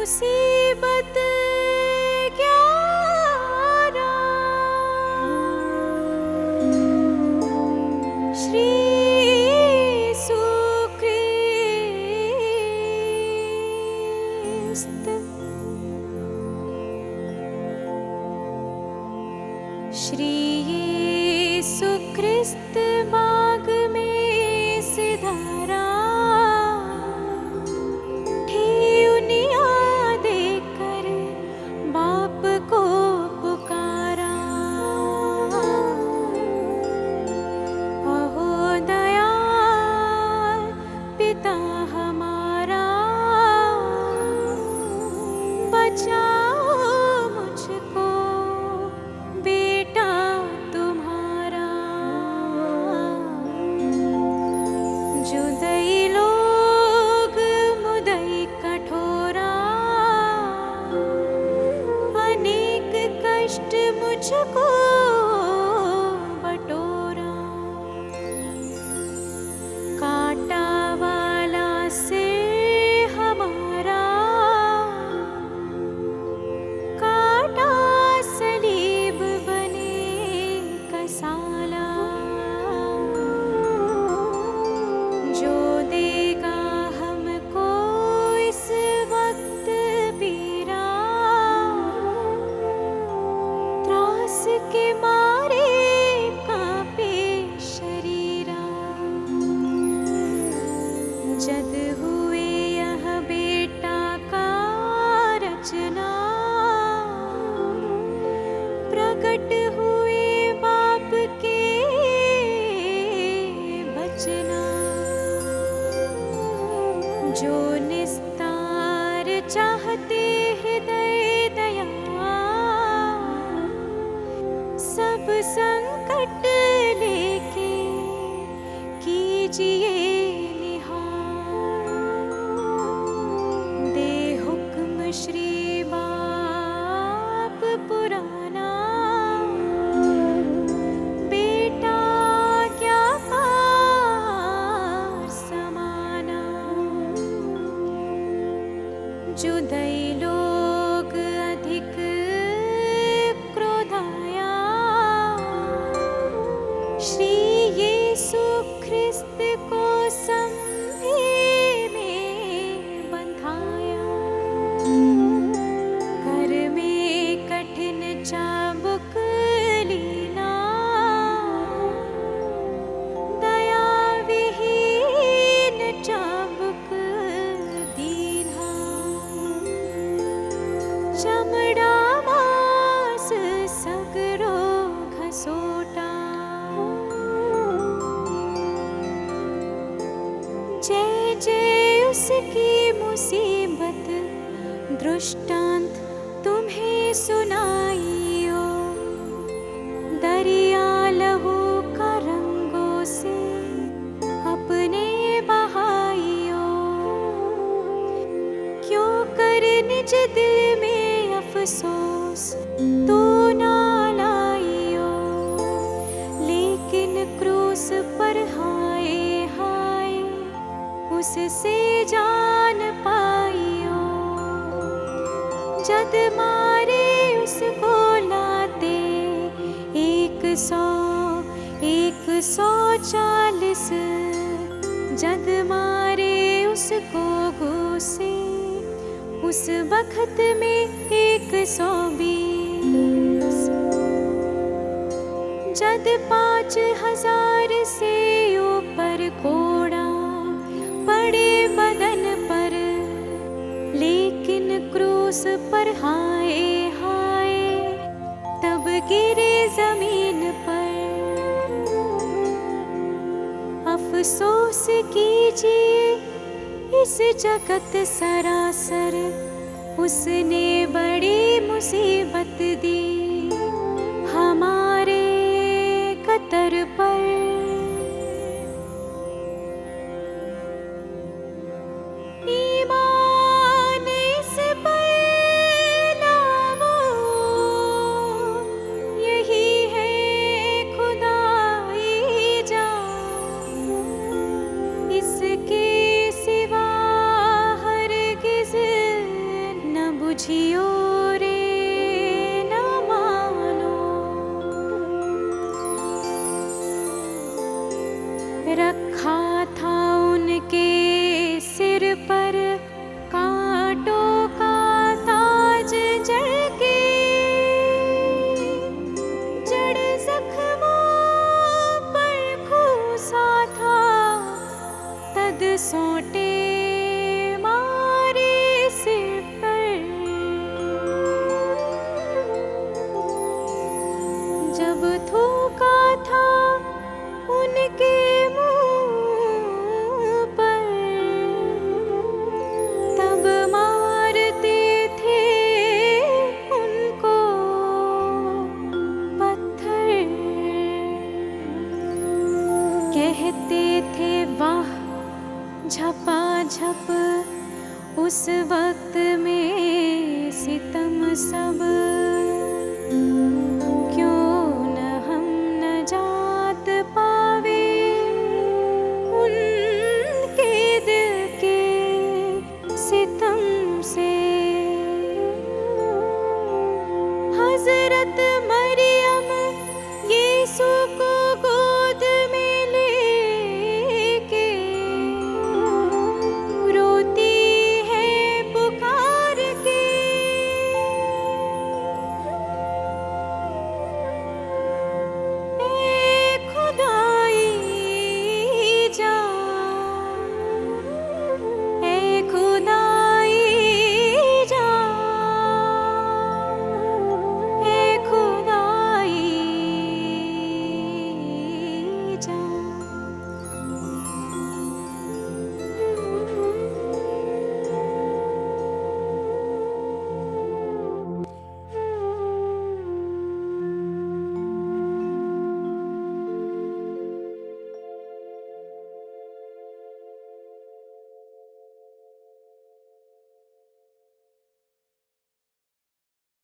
मुसीबत ग्यारह श्री सुक्रिस्त श्री सुक्रिस्त बाग में सिधारा मुझको बटोरा कांटा वाला से हमारा कांटा सलीब बने कसाला जो देगा हमको इस वक्त पीरा के मारे कांपे शरीरा जद हुए यह बेटा का रचना प्रकट हुए बाप के बचना जो निस्तार चाहते हृदय दया सब संकट लेके कीजिए निहार दे हुक्म श्री बाप पुराना बेटा क्या कार समाना जुदाई लोग अधिक श्री यीशु ख्रिस्त को संधि में बंधाया घर में कठिन चाबुक लीला दया विहीन चाबुक दीना चमड़ा मांस सगरो घसोटा जय जय उसकी मुसीबत दृष्टांत तुम्हें सुनाइयो दरिया लहू का रंगों से अपने बहाइयो क्यों कर निज दिल में अफसोस तो ना लाइयो लेकिन क्रूस पर हाय हाय उससे जान पाइयो जद मारे उसको लाते 140 जद मारे उसको घूसे उस वक्त में 120 जद 5000 से ऊपर कोड़ा पड़े बदन पर लेकिन क्रूस पर हाय हाय तब गिरे जमीन पर अफसोस कीजिए इस जगत सरासर उसने बड़ी मुसीबत दी हमारे कतर पर ईमान इस पर लाओ यही है खुदाई जान इसके सिवा हरगिज़ न सब, क्यों न हम नजात पावे उनके दिल के सितम से। हजरत